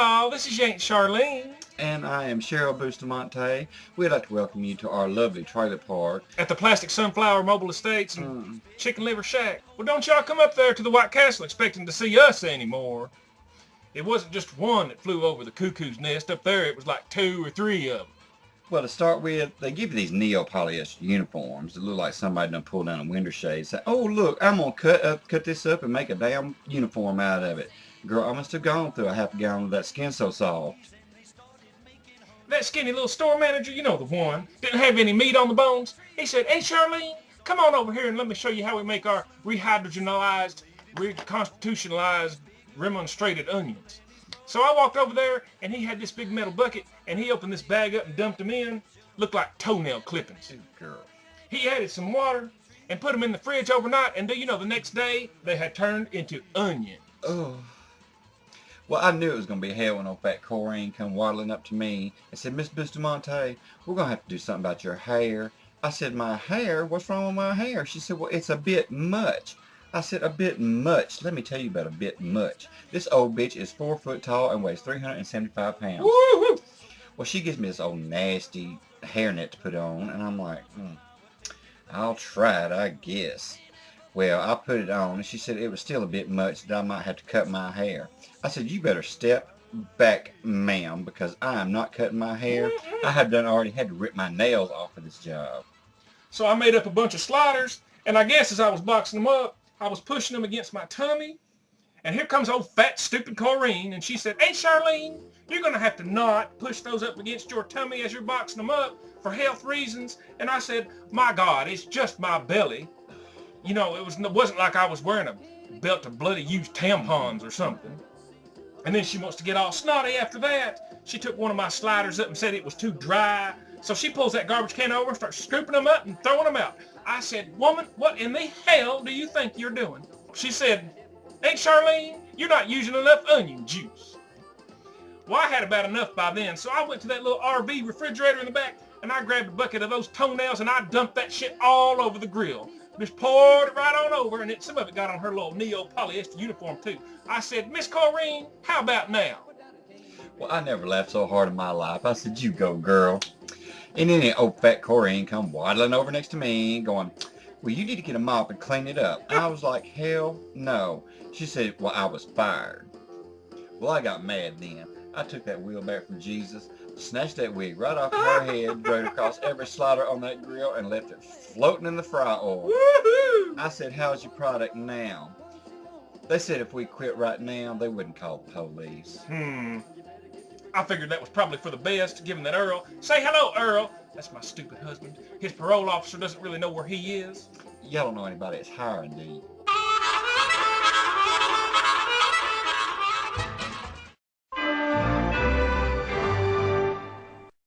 y'all. This is Aunt Charlene. And I am Cheryl Bustamonte. We'd like to welcome you to our lovely trailer park. At the Plastic Sunflower Mobile Estates and Chicken Liver Shack. Well, don't y'all come up there to the White Castle expecting to see us anymore. It wasn't just one that flew over the cuckoo's nest. Up there, it was like 2 or 3 of them. Well, to start with, they give you these neo-polyester uniforms that look like somebody done pulled down a window shade. Say, oh, look, I'm going to cut this up and make a damn uniform out of it. Girl, I must have gone through a half a gallon of that Skin So Soft. That skinny little store manager, you know the one, didn't have any meat on the bones. He said, hey, Charlene, come on over here and let me show you how we make our rehydrogenized, reconstitutionalized, remonstrated onions. So I walked over there, and he had this big metal bucket, and he opened this bag up and dumped them in. Looked like toenail clippings. Girl. He added some water and put them in the fridge overnight, and do you know, the next day, they had turned into onions. Oh. Well, I knew it was going to be hell when old fat Corrine come waddling up to me and said, Miss Bustamonte, we're going to have to do something about your hair. I said, my hair? What's wrong with my hair? She said, well, it's a bit much. I said, a bit much? Let me tell you about a bit much. This old bitch is 4 foot tall and weighs 375 pounds. Woo-hoo. Well, she gives me this old nasty hairnet to put on, and I'm like, I'll try it, I guess. Well, I put it on, and she said it was still a bit much, that I might have to cut my hair. I said, you better step back, ma'am, because I am not cutting my hair. I have already had to rip my nails off for this job. So I made up a bunch of sliders, and I guess as I was boxing them up, I was pushing them against my tummy, and here comes old fat stupid Corrine, and she said, hey Charlene, you're going to have to not push those up against your tummy as you're boxing them up for health reasons. And I said, my God, it's just my belly. You know, it wasn't like I was wearing a belt of bloody used tampons or something. And then she wants to get all snotty after that. She took one of my sliders up and said it was too dry. So she pulls that garbage can over and starts scooping them up and throwing them out. I said, woman, what in the hell do you think you're doing? She said, Aunt Charlene, you're not using enough onion juice. Well, I had about enough by then, so I went to that little RV refrigerator in the back, and I grabbed a bucket of those toenails, and I dumped that shit all over the grill. Just poured it right on over, and some of it got on her little neo-polyester uniform, too. I said, Miss Corrine, how about now? Well, I never laughed so hard in my life. I said, you go, girl. And then the old fat Corrine come waddling over next to me, going, well, you need to get a mop and clean it up. I was like, hell no. She said, well, I was fired. Well, I got mad then. I took that wheelbarrow from Jesus, snatched that wig right off of her head, drove it across every slider on that grill, and left it floating in the fry oil. Woohoo! I said, how's your product now? They said if we quit right now, they wouldn't call the police. I figured that was probably for the best, given that Earl... Say hello, Earl. That's my stupid husband. His parole officer doesn't really know where he is. Y'all don't know anybody that's hiring, do you?